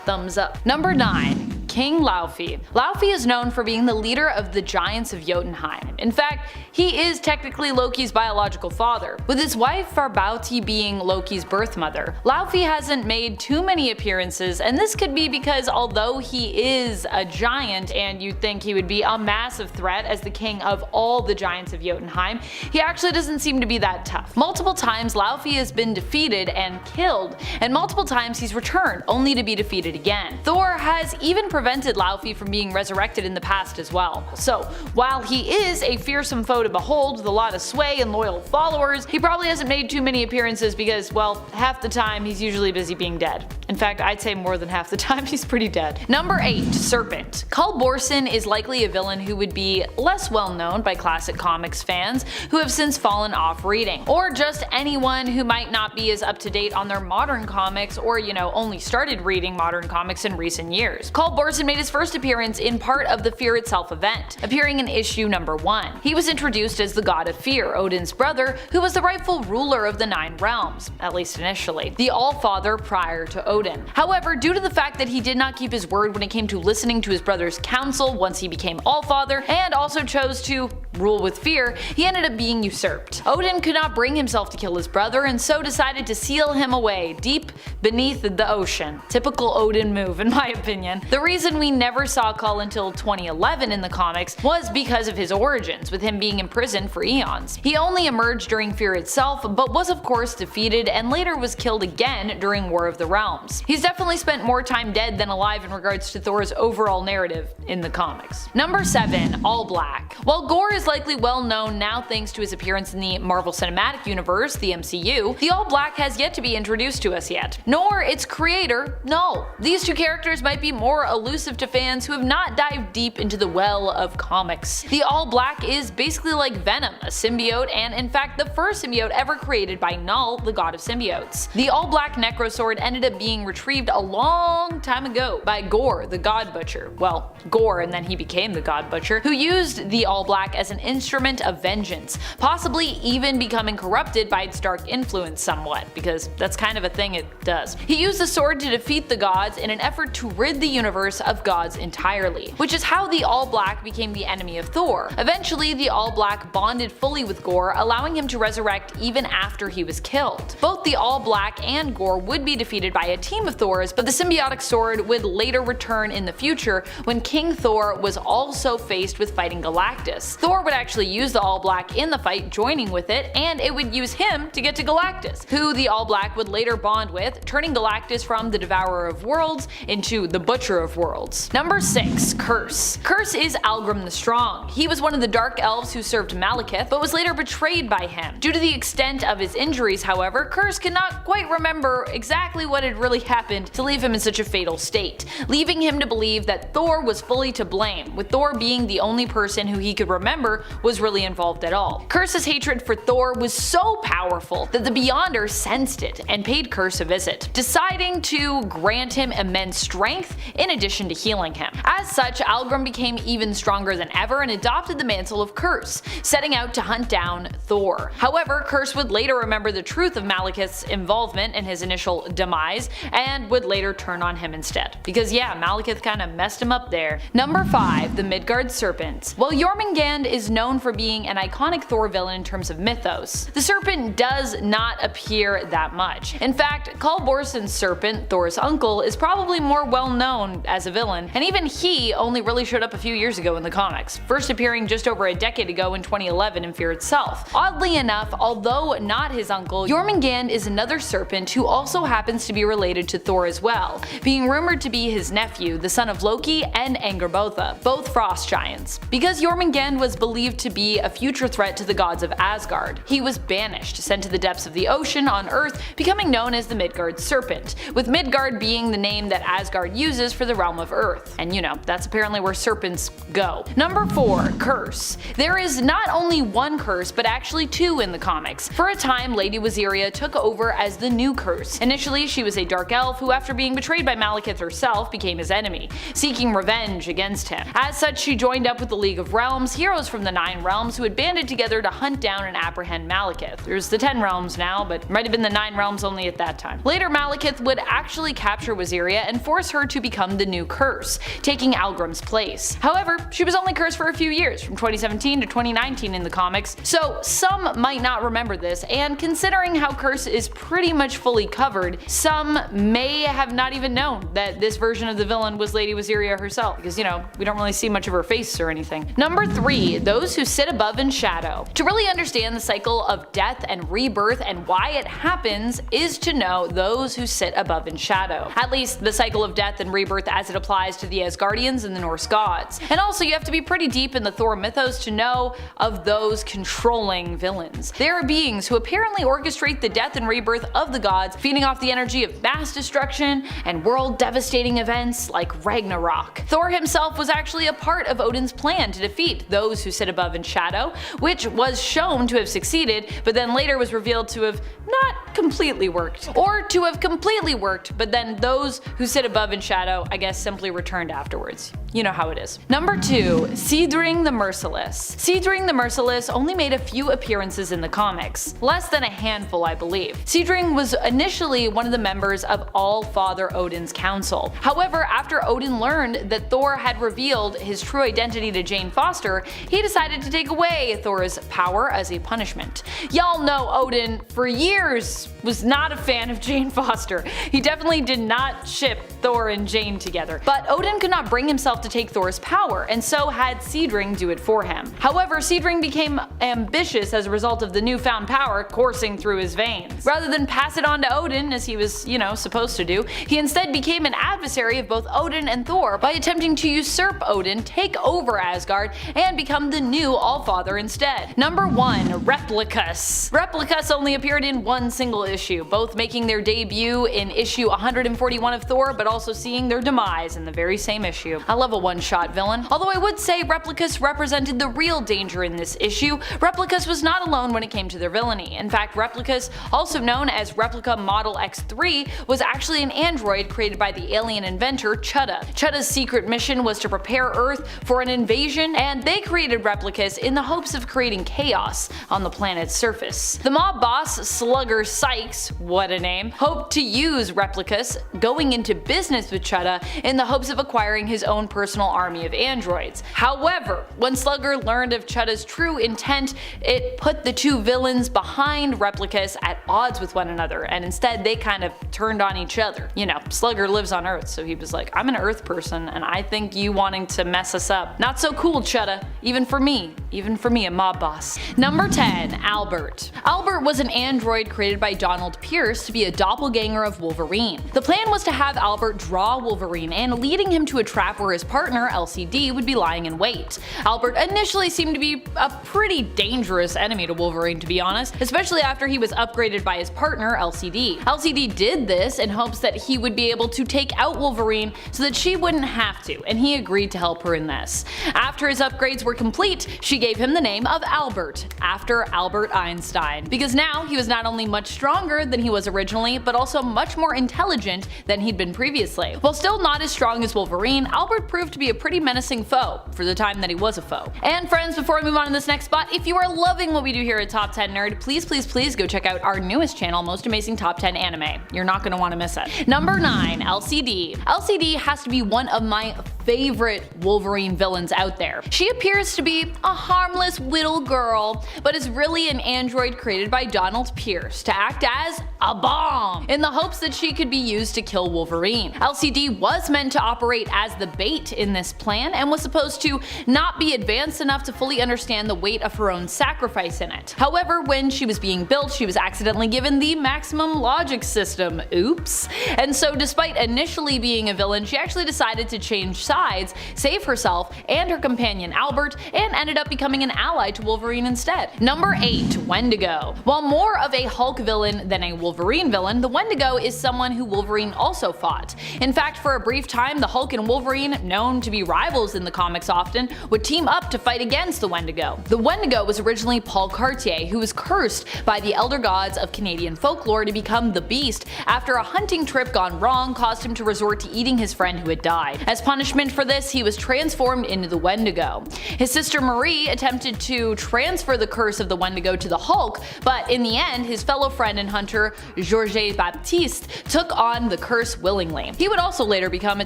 Thumbs up. Number 9. King Laufey. Laufey is known for being the leader of the Giants of Jotunheim. In fact, he is technically Loki's biological father, with his wife Farbauti being Loki's birth mother. Laufey hasn't made too many appearances, and this could be because although he is a giant and you'd think he would be a massive threat as the king of all the Giants of Jotunheim, he actually doesn't seem to be that tough. Multiple times Laufey has been defeated and killed, and multiple times he's returned only to be defeated again. Thor has even prevented Laufey from being resurrected in the past as well. So while he is a fearsome foe to behold with a lot of sway and loyal followers, he probably hasn't made too many appearances because, well, half the time he's usually busy being dead. In fact, I'd say more than half the time he's pretty dead. Number 8. Serpent. Culborson is likely a villain who would be less well known by classic comics fans who have since fallen off reading, or just anyone who might not be as up to date on their modern comics or, only started reading modern comics in recent years. Culborson made his first appearance in part of the Fear Itself event, appearing in issue number 1. He was introduced as the god of fear, Odin's brother, who was the rightful ruler of the 9 realms, at least initially, the All-Father prior to Odin. However, due to the fact that he did not keep his word when it came to listening to his brother's counsel once he became All-Father, and also chose to rule with fear, he ended up being usurped. Odin could not bring himself to kill his brother and so decided to seal him away deep beneath the ocean. Typical Odin move in my opinion. The reason we never saw Kull until 2011 in the comics was because of his origins, with him being imprisoned for eons. He only emerged during Fear Itself, but was of course defeated and later was killed again during War of the Realms. He's definitely spent more time dead than alive in regards to Thor's overall narrative in the comics. Number 7. All Black. While Gorr is likely well known now thanks to his appearance in the Marvel Cinematic Universe, the MCU, the All Black has yet to be introduced to us yet. Nor its creator, Null. These two characters might be more elusive to fans who have not dived deep into the well of comics. The All Black is basically like Venom, a symbiote, and in fact the first symbiote ever created by Null, the god of symbiotes. The All Black Necrosword ended up being retrieved a long time ago by Gorr, the God Butcher. Well, Gorr and then he became the God Butcher, who used the All Black as an instrument of vengeance, possibly even becoming corrupted by its dark influence somewhat, because that's kind of a thing it does. He used the sword to defeat the gods in an effort to rid the universe of gods entirely, which is how the All Black became the enemy of Thor. Eventually, the All Black bonded fully with Gorr, allowing him to resurrect even after he was killed. Both the All Black and Gorr would be defeated by a team of Thors, but the symbiotic sword would later return in the future when King Thor was also faced with fighting Galactus. Thor would actually use the All Black in the fight, joining with it, and it would use him to get to Galactus, who the All Black would later bond with, turning Galactus from the Devourer of Worlds into the Butcher of Worlds. Number 6. Curse. Curse is Algrim the Strong. He was one of the Dark Elves who served Malekith, but was later betrayed by him. Due to the extent of his injuries, however, Curse cannot quite remember exactly what had really happened to leave him in such a fatal state, leaving him to believe that Thor was fully to blame, with Thor being the only person who he could remember was really involved at all. Curse's hatred for Thor was so powerful that the Beyonder sensed it and paid Curse a visit, deciding to grant him immense strength in addition to healing him. As such, Algrim became even stronger than ever and adopted the mantle of Curse, setting out to hunt down Thor. However, Curse would later remember the truth of Malekith's involvement in his initial demise and would later turn on him instead. Because yeah, Malekith kinda messed him up there. Number 5. The Midgard Serpent. While Jormungand is known for being an iconic Thor villain in terms of mythos, the Serpent does not appear that much. In fact, Culborson's Serpent, Thor's uncle, is probably more well known as a villain, and even he only really showed up a few years ago in the comics, first appearing just over a decade ago in 2011 in Fear Itself. Oddly enough, although not his uncle, Jormungand is another serpent who also happens to be related to Thor as well, being rumored to be his nephew, the son of Loki and Angrboda, both frost giants. Because Jormungand was believed to be a future threat to the gods of Asgard, he was banished, sent to the depths of the ocean on Earth, becoming known as the Midgard Serpent, with Midgard being the name that Asgard uses for the realm of Earth. And that's apparently where serpents go. Number 4. Curse. There is not only one curse, but actually two in the comics. For a time, Lady Waziria took over as the new curse. Initially, she was a dark elf who, after being betrayed by Malekith herself, became his enemy, seeking revenge against him. As such, she joined up with the League of Realms, heroes from from the 9 realms who had banded together to hunt down and apprehend Malekith. There's the 10 realms now, but it might have been the 9 realms only at that time. Later, Malekith would actually capture Waziria and force her to become the new curse, taking Algrim's place. However, she was only cursed for a few years, from 2017 to 2019 in the comics, so some might not remember this, and considering how curse is pretty much fully covered, some may have not even known that this version of the villain was Lady Waziria herself, because you know, we don't really see much of her face or anything. Number 3. Those who sit above in shadow. To really understand the cycle of death and rebirth and why it happens is to know those who sit above in shadow. At least the cycle of death and rebirth as it applies to the Asgardians and the Norse gods. And also you have to be pretty deep in the Thor mythos to know of those controlling villains. They are beings who apparently orchestrate the death and rebirth of the gods, feeding off the energy of mass destruction and world devastating events like Ragnarok. Thor himself was actually a part of Odin's plan to defeat those who sit above in shadow, which was shown to have succeeded, but then later was revealed to have not completely worked. Or to have completely worked, but then those who sit above in shadow, I guess, simply returned afterwards. You know how it is. Number 2. Seidring the Merciless. Seidring the Merciless only made a few appearances in the comics. Less than a handful, I believe. Seidring was initially one of the members of All-Father Odin's council. However, after Odin learned that Thor had revealed his true identity to Jane Foster, he decided to take away Thor's power as a punishment. Y'all know Odin, for years, was not a fan of Jane Foster. He definitely did not ship Thor and Jane together. But Odin could not bring himself to take Thor's power, and so had Seidring do it for him. However, Seidring became ambitious as a result of the newfound power coursing through his veins. Rather than pass it on to Odin, as he was, you know, supposed to do, he instead became an adversary of both Odin and Thor by attempting to usurp Odin, take over Asgard, and become the new Allfather instead. Number 1. Replicas. Replicas only appeared in one single issue, both making their debut in issue 141 of Thor, but also seeing their demise in the very same issue. I love a one-shot villain. Although I would say Replicas represented the real danger in this issue, Replicas was not alone when it came to their villainy. In fact, Replicas, also known as Replica Model X3, was actually an android created by the alien inventor Chutta. Chutta's secret mission was to prepare Earth for an invasion, and they created Replicas in the hopes of creating chaos on the planet's surface. The mob boss, Slugger Sykes, what a name, hoped to use Replicas, going into business with Chutta in the hopes of acquiring his own personal army of androids. However, when Slugger learned of Chutta's true intent, it put the two villains behind Replicas at odds with one another, and instead they kind of turned on each other. You know, Slugger lives on Earth, so he was like, I'm an Earth person, and I think you wanting to mess us up. Not so cool, Chutta. Even for me, a mob boss. Number 10. Albert. Albert was an android created by Donald Pierce to be a doppelganger of Wolverine. The plan was to have Albert draw Wolverine and leading him to a trap where his partner, Elsie-Dee, would be lying in wait. Albert initially seemed to be a pretty dangerous enemy to Wolverine, to be honest, especially after he was upgraded by his partner, Elsie-Dee. Elsie-Dee did this in hopes that he would be able to take out Wolverine so that she wouldn't have to, and he agreed to help her in this. After his upgrades were complete, she gave him the name of Albert, after Albert Einstein, because now he was not only much stronger than he was originally, but also much more intelligent than he'd been previously. While still not as strong as Wolverine, Albert proved to be a pretty menacing foe, for the time that he was a foe. And friends, before we move on to this next spot, if you are loving what we do here at Top 10 Nerd, please go check out our newest channel, Most Amazing Top 10 Anime. You're not going to want to miss it. Number 9. Elsie-Dee. Elsie-Dee has to be one of my favorite Wolverine villains out there. She appears to be a harmless little girl, but is really an android created by Donald Pierce to act as a bomb, in the hopes that she could be used to kill Wolverine. Elsie-Dee was meant to operate as the bait in this plan and was supposed to not be advanced enough to fully understand the weight of her own sacrifice in it. However, when she was being built, she was accidentally given the maximum logic system. Oops. And so despite initially being a villain, she actually decided to change sides, save herself and her companion Albert, and ended up becoming an ally to Wolverine instead. Number 8. Wendigo. While more of a Hulk villain than a Wolverine villain, the Wendigo is someone who Wolverine also fought. In fact, for a brief time, the Hulk and Wolverine, known to be rivals in the comics often, would team up to fight against the Wendigo. The Wendigo was originally Paul Cartier, who was cursed by the elder gods of Canadian folklore to become the Beast after a hunting trip gone wrong caused him to resort to eating his friend who had died. As punishment, punishment for this, he was transformed into the Wendigo. His sister Marie attempted to transfer the curse of the Wendigo to the Hulk, but in the end, his fellow friend and hunter Georges Baptiste took on the curse willingly. He would also later become a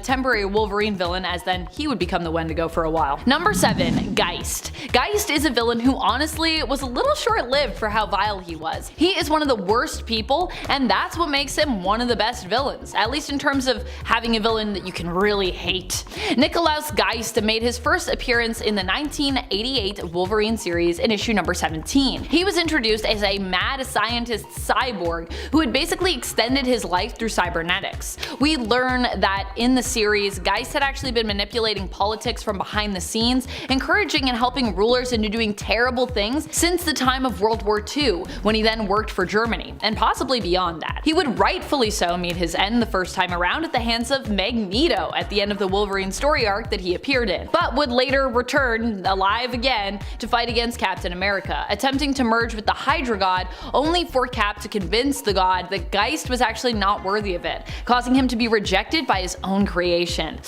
temporary Wolverine villain, as then he would become the Wendigo for a while. Number 7. Geist. Geist is a villain who honestly was a little short-lived for how vile he was. He is one of the worst people, and that's what makes him one of the best villains, at least in terms of having a villain that you can really hate. Nikolaus Geist made his first appearance in the 1988 Wolverine series in issue number 17. He was introduced as a mad scientist cyborg who had basically extended his life through cybernetics. We learn that in the series, Geist had actually been manipulating politics from behind the scenes, encouraging and helping rulers into doing terrible things since the time of World War II, when he then worked for Germany, and possibly beyond that. He would rightfully so meet his end the first time around at the hands of Magneto at the end of the Wolverine story arc that he appeared in, but would later return alive again to fight against Captain America, attempting to merge with the Hydra god, only for Cap to convince the god that Geist was actually not worthy of it, causing him to be rejected by his own creation.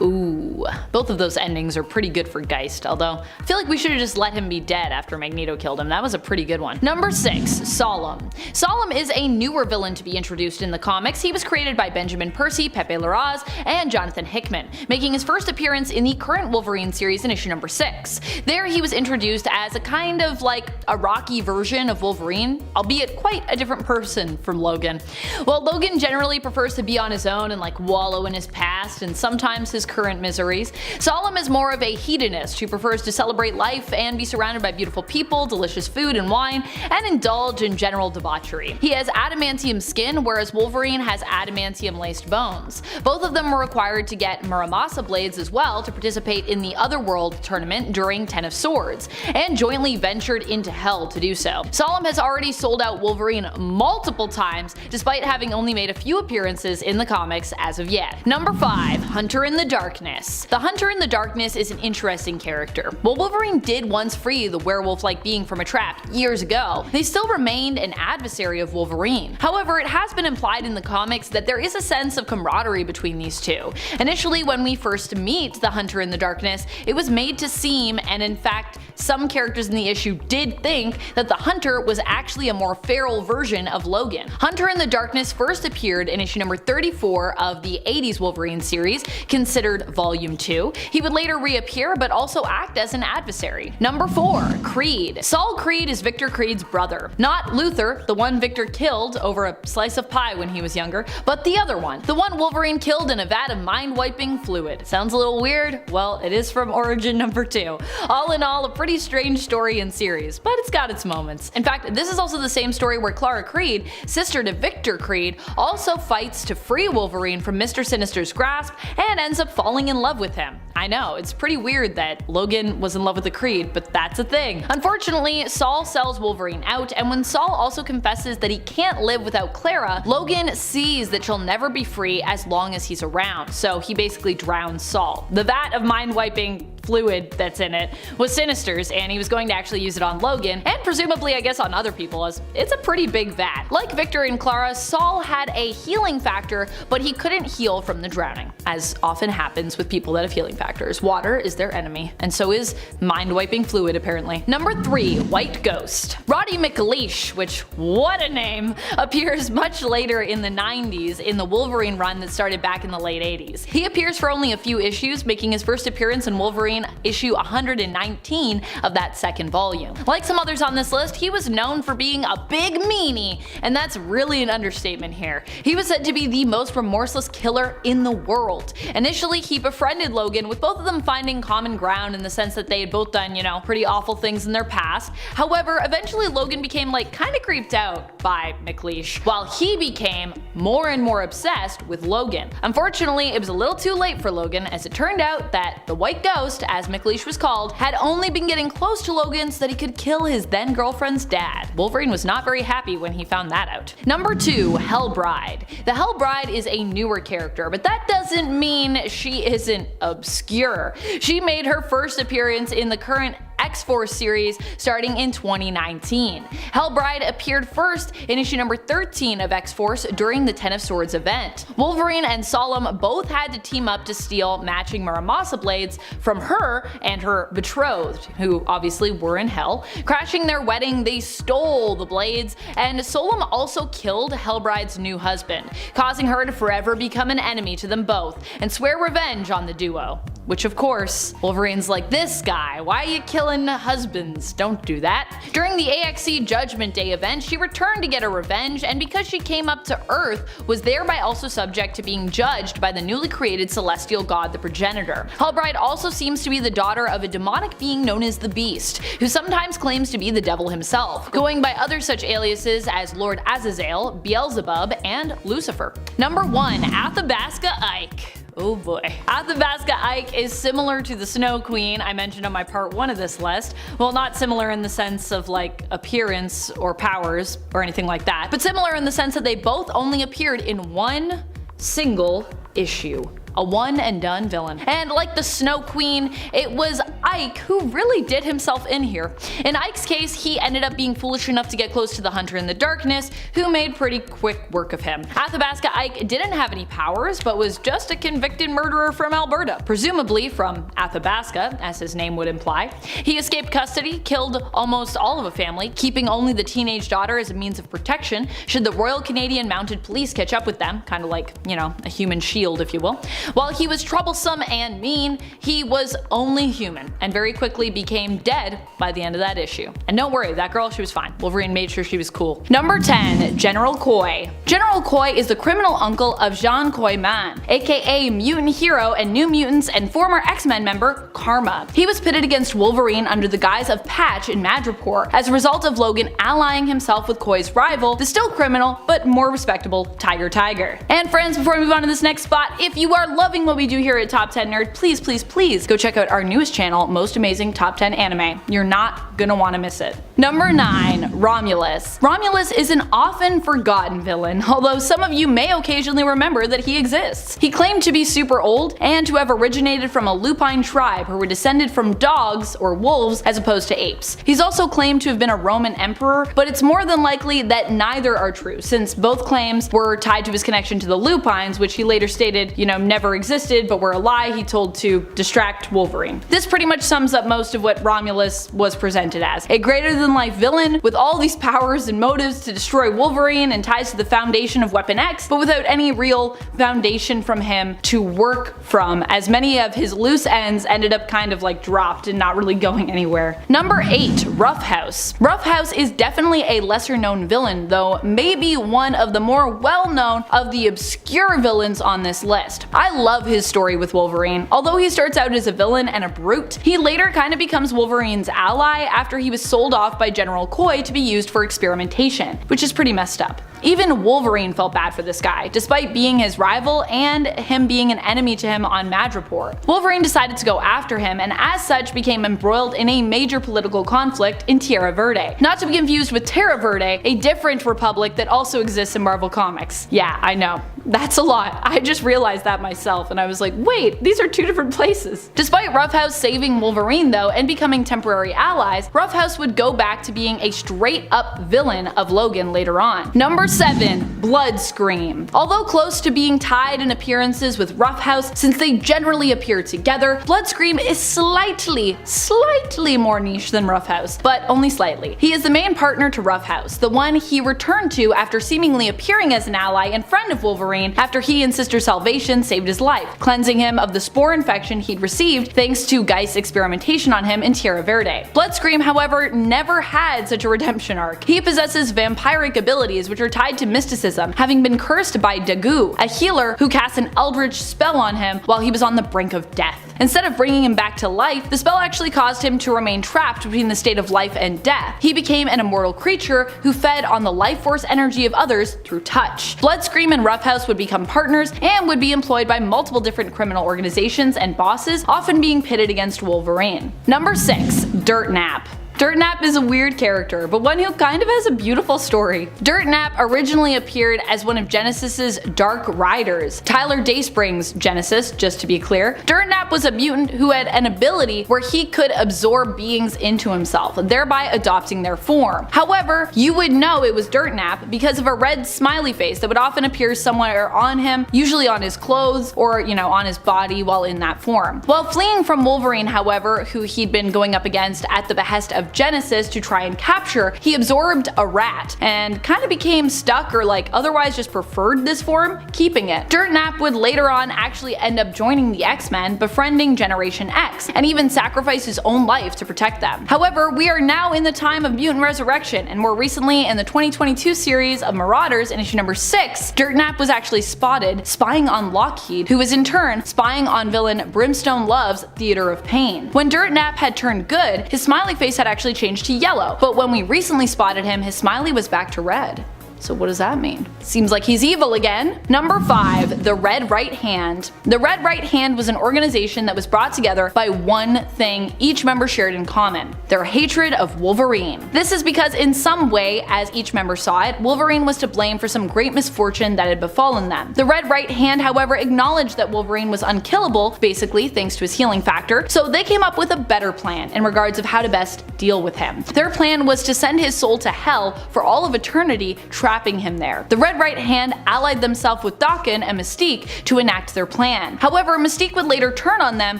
Ooh, both of those endings are pretty good for Geist, although I feel like we should have just let him be dead after Magneto killed him. That was a pretty good one. Number 6. Solemn. Solemn is a newer villain to be introduced in the comics. He was created by Benjamin Percy, Pepe Larraz, and Jonathan Hickman, making his first appearance in the current Wolverine series in issue number 6. There he was introduced as a kind of like a Rocky version of Wolverine, albeit quite a different person from Logan. While Logan generally prefers to be on his own and like wallow in his past and sometimes his current miseries, Solemn is more of a hedonist who prefers to celebrate life and be surrounded by beautiful people, delicious food and wine, and indulge in general debauchery. He has adamantium skin, whereas Wolverine has adamantium laced bones. Both of them were required to get Muramasa blades as well to participate in the Otherworld tournament during Ten of Swords, and jointly ventured into Hell to do so. Solemn has already sold out Wolverine multiple times, despite having only made a few appearances in the comics as of yet. Number 5. Hunter in the Darkness. The Hunter in the Darkness is an interesting character. While Wolverine did once free the werewolf-like being from a trap years ago, they still remained an adversary of Wolverine. However, it has been implied in the comics that there is a sense of camaraderie between these two. Initially, when we first meet the Hunter in the Darkness, it was made to seem, and in fact some characters in the issue did think, that the Hunter was actually a more feral version of Logan. Hunter in the Darkness first appeared in issue number 34 of the 80s Wolverine series, considered Volume 2. He would later reappear, but also act as an adversary. Number 4. Creed. Saul Creed is Victor Creed's brother. Not Luther, the one Victor killed over a slice of pie when he was younger, but the other one. The one Wolverine killed in a vat of mind-wiping fluid. Sounds a little weird? Well, it is from Origin number 2. All in all, a pretty strange story and series, but it's got its moments. In fact, this is also the same story where Clara Creed, sister to Victor Creed, also fights to free Wolverine from Mr. Sinister's grasp and ends up falling in love with him. I know, it's pretty weird that Logan was in love with the Creed, but that's a thing. Unfortunately, Saul sells Wolverine out, and when Saul also confesses that he can't live without Clara, Logan sees that she'll never be free as long as he's around, so he basically drowns Saul. The vat of mind-wiping fluid that's in it was Sinister's, and he was going to actually use it on Logan, and presumably I guess on other people, as it's a pretty big vat. Like Victor and Clara, Saul had a healing factor, but he couldn't heal from the drowning, as often happens with people that have healing factors. Water is their enemy, and so is mind-wiping fluid apparently. Number 3. White Ghost. Roddy McLeish, which what a name, appears much later in the 90s in the Wolverine run that started back in the late 80s. He appears for only a few issues, making his first appearance in Wolverine issue 119 of that second volume. Like some others on this list, he was known for being a big meanie, and that's really an understatement here. He was said to be the most remorseless killer in the world. Initially, he befriended Logan, with both of them finding common ground in the sense that they had both done, pretty awful things in their past. However, eventually Logan became kinda creeped out by McLeish, while he became more and more obsessed with Logan. Unfortunately, it was a little too late for Logan, as it turned out that the White Ghost, as McLeish was called, had only been getting close to Logan so that he could kill his then girlfriend's dad. Wolverine was not very happy when he found that out. Number 2. Hellbride. The Hellbride is a newer character, but that doesn't mean she isn't obscure. She made her first appearance in the current X-Force series starting in 2019. Hellbride appeared first in issue number 13 of X-Force during the Ten of Swords event. Wolverine and Solemn both had to team up to steal matching Muramasa blades from her and her betrothed, who obviously were in hell. Crashing their wedding, they stole the blades, and Solemn also killed Hellbride's new husband, causing her to forever become an enemy to them both and swear revenge on the duo. Which of course, Wolverine's like, this guy, why are you killing husbands? Don't do that. During the AXE Judgment Day event, she returned to get her revenge, and because she came up to Earth, was thereby also subject to being judged by the newly created celestial god, the Progenitor. Hellbride also seems to be the daughter of a demonic being known as the Beast, who sometimes claims to be the devil himself, going by other such aliases as Lord Azazel, Beelzebub, and Lucifer. Number 1. Athabasca Ike. Oh boy. Athabasca Ike is similar to the Snow Queen I mentioned on my part 1 of this list. Well, not similar in the sense of like appearance or powers or anything like that, but similar in the sense that they both only appeared in one single issue. A one and done villain. And like the Snow Queen, it was Ike who really did himself in here. In Ike's case, he ended up being foolish enough to get close to the Hunter in the Darkness, who made pretty quick work of him. Athabasca Ike didn't have any powers, but was just a convicted murderer from Alberta, presumably from Athabasca, as his name would imply. He escaped custody, killed almost all of a family, keeping only the teenage daughter as a means of protection should the Royal Canadian Mounted Police catch up with them, kind of like, you know, a human shield if you will. While he was troublesome and mean, he was only human, and very quickly became dead by the end of that issue. And don't worry, that girl, she was fine. Wolverine made sure she was cool. Number 10. General Koi. General Koi is the criminal uncle of Jean Koi Man, aka mutant hero and New Mutants and former X-Men member Karma. He was pitted against Wolverine under the guise of Patch in Madripoor as a result of Logan allying himself with Koi's rival, the still criminal but more respectable Tiger. And friends, before we move on to this next spot, if you are loving what we do here at Top 10 Nerd, please go check out our newest channel, Most Amazing Top 10 Anime. You're not gonna want to miss it. Number 9. Romulus. Romulus is an often forgotten villain, although some of you may occasionally remember that he exists. He claimed to be super old and to have originated from a lupine tribe who were descended from dogs or wolves as opposed to apes. He's also claimed to have been a Roman emperor, but it's more than likely that neither are true, since both claims were tied to his connection to the lupines, which he later stated, you know, never existed but were a lie he told to distract Wolverine. This pretty much sums up most of what Romulus was presented as. A greater than life villain with all these powers and motives to destroy Wolverine and ties to the foundation of Weapon X, but without any real foundation from him to work from, as many of his loose ends ended up kind of like dropped and not really going anywhere. Number 8. Roughhouse. Roughhouse is definitely a lesser known villain, though maybe one of the more well known of the obscure villains on this list. I love his story with Wolverine. Although he starts out as a villain and a brute, he later kind of becomes Wolverine's ally after he was sold off by General Koi to be used for experimentation, which is pretty messed up. Even Wolverine felt bad for this guy, despite being his rival and him being an enemy to him on Madripoor. Wolverine decided to go after him and as such became embroiled in a major political conflict in Tierra Verde. Not to be confused with Terra Verde, a different republic that also exists in Marvel Comics. Yeah, I know. That's a lot. I just realized that myself and I was like, wait, these are two different places. Despite Roughhouse saving Wolverine though and becoming temporary allies, Roughhouse would go back to being a straight up villain of Logan later on. Number 7. Bloodscream. Although close to being tied in appearances with Roughhouse since they generally appear together, Bloodscream is slightly more niche than Roughhouse, but only slightly. He is the main partner to Roughhouse, the one he returned to after seemingly appearing as an ally and friend of Wolverine after he and Sister Salvation saved his life, cleansing him of the spore infection he'd received thanks to Geist's experimentation on him in Tierra Verde. Bloodscream, however, never had such a redemption arc. He possesses vampiric abilities which are tied to mysticism, having been cursed by Dagu, a healer who cast an eldritch spell on him while he was on the brink of death. Instead of bringing him back to life, the spell actually caused him to remain trapped between the state of life and death. He became an immortal creature who fed on the life force energy of others through touch. Bloodscream and Roughhouse would become partners and would be employed by multiple different criminal organizations and bosses, often being pitted against Wolverine. Number 6. Dirt Nap. Dirtnap is a weird character, but one who kind of has a beautiful story. Dirtnap originally appeared as one of Genesis's Dark Riders, Tyler Dayspring's Genesis, just to be clear. Dirtnap was a mutant who had an ability where he could absorb beings into himself, thereby adopting their form. However, you would know it was Dirtnap because of a red smiley face that would often appear somewhere on him, usually on his clothes or, on his body while in that form. While fleeing from Wolverine, however, who he'd been going up against at the behest of Genesis to try and capture, he absorbed a rat and kind of became stuck or otherwise just preferred this form, keeping it. Dirtnap would later on actually end up joining the X-Men, befriending Generation X, and even sacrifice his own life to protect them. However, we are now in the time of mutant resurrection, and more recently in the 2022 series of Marauders in issue number 6, Dirtnap was actually spotted spying on Lockheed, who was in turn spying on villain Brimstone Love's Theater of Pain. When Dirtnap had turned good, his smiley face had actually changed to yellow, but when we recently spotted him, his smiley was back to red. So what does that mean? Seems like he's evil again. Number 5, the Red Right Hand. The Red Right Hand was an organization that was brought together by one thing each member shared in common: their hatred of Wolverine. This is because in some way, as each member saw it, Wolverine was to blame for some great misfortune that had befallen them. The Red Right Hand, however, acknowledged that Wolverine was unkillable, basically thanks to his healing factor, so they came up with a better plan in regards of how to best deal with him. Their plan was to send his soul to hell for all of eternity, trapping him there. The Red Right Hand allied themselves with Daken and Mystique to enact their plan. However, Mystique would later turn on them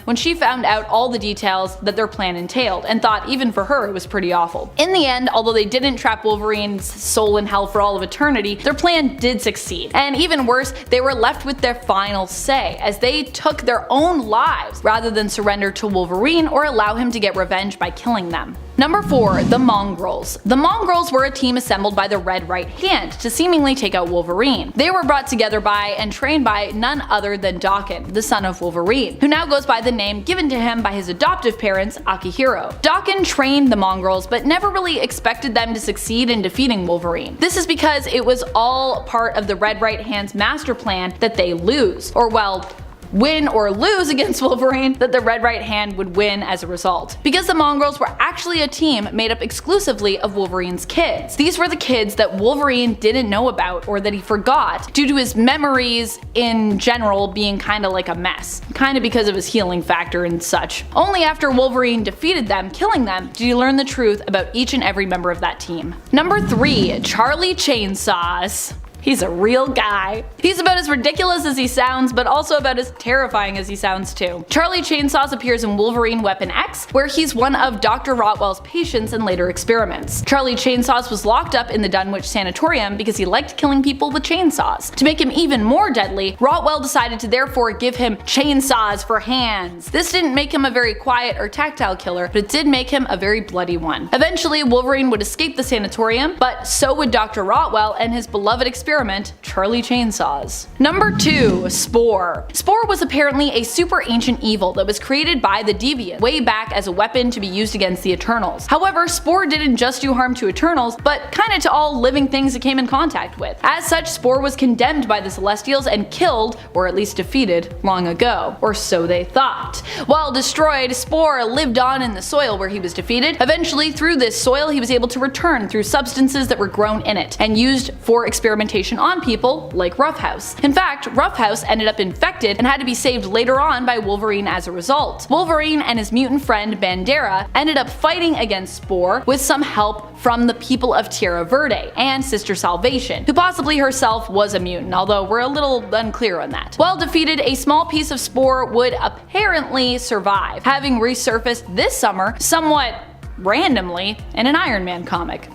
when she found out all the details that their plan entailed, and thought even for her it was pretty awful. In the end, although they didn't trap Wolverine's soul in hell for all of eternity, their plan did succeed. And even worse, they were left with their final say, as they took their own lives rather than surrender to Wolverine or allow him to get revenge by killing them. Number 4, the Mongrels. The Mongrels were a team assembled by the Red Right Hand to seemingly take out Wolverine. They were brought together by and trained by none other than Daken, the son of Wolverine, who now goes by the name given to him by his adoptive parents, Akihiro. Daken trained the Mongrels, but never really expected them to succeed in defeating Wolverine. This is because it was all part of the Red Right Hand's master plan that they lose, or well, win or lose against Wolverine, that the Red Right Hand would win as a result. Because the Mongrels were actually a team made up exclusively of Wolverine's kids. These were the kids that Wolverine didn't know about or that he forgot due to his memories in general being kinda like a mess. Kinda because of his healing factor and such. Only after Wolverine defeated them, killing them, did he learn the truth about each and every member of that team. Number 3, Charlie Chainsaws. He's a real guy. He's about as ridiculous as he sounds, but also about as terrifying as he sounds too. Charlie Chainsaws appears in Wolverine Weapon X, where he's one of Dr. Rotwell's patients in later experiments. Charlie Chainsaws was locked up in the Dunwich Sanatorium because he liked killing people with chainsaws. To make him even more deadly, Rotwell decided to therefore give him chainsaws for hands. This didn't make him a very quiet or tactile killer, but it did make him a very bloody one. Eventually, Wolverine would escape the sanatorium, but so would Dr. Rotwell and his beloved experiment, Charlie Chainsaws. Number 2, Spore. Spore was apparently a super ancient evil that was created by the Deviant way back as a weapon to be used against the Eternals. However, Spore didn't just do harm to Eternals, but kinda to all living things it came in contact with. As such, Spore was condemned by the Celestials and killed, or at least defeated, long ago. Or so they thought. While destroyed, Spore lived on in the soil where he was defeated. Eventually, through this soil, he was able to return through substances that were grown in it, and used for experimentation on people like Roughhouse. In fact, Roughhouse ended up infected and had to be saved later on by Wolverine as a result. Wolverine and his mutant friend Bandera ended up fighting against Spore with some help from the people of Tierra Verde and Sister Salvation, who possibly herself was a mutant, although we're a little unclear on that. While defeated, a small piece of Spore would apparently survive, having resurfaced this summer somewhat randomly in an Iron Man comic.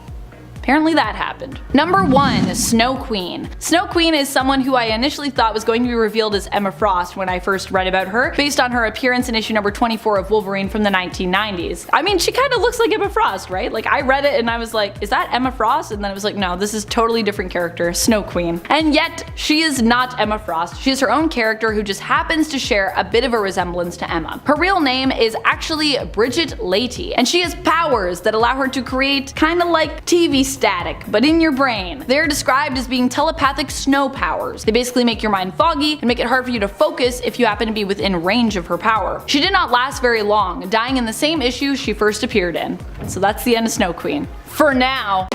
Apparently that happened. Number 1, Snow Queen. Snow Queen is someone who I initially thought was going to be revealed as Emma Frost when I first read about her, based on her appearance in issue number 24 of Wolverine from the 1990s. I mean, she kinda looks like Emma Frost, right? Like, I read it and I was like, is that Emma Frost? And then I was like, no, this is totally different character, Snow Queen. And yet, she is not Emma Frost. She is her own character who just happens to share a bit of a resemblance to Emma. Her real name is actually Bridget Leahy, and she has powers that allow her to create kinda like TV static, but in your brain. They're described as being telepathic snow powers. They basically make your mind foggy and make it hard for you to focus if you happen to be within range of her power. She did not last very long, dying in the same issue she first appeared in. So that's the end of Snow Queen. For now.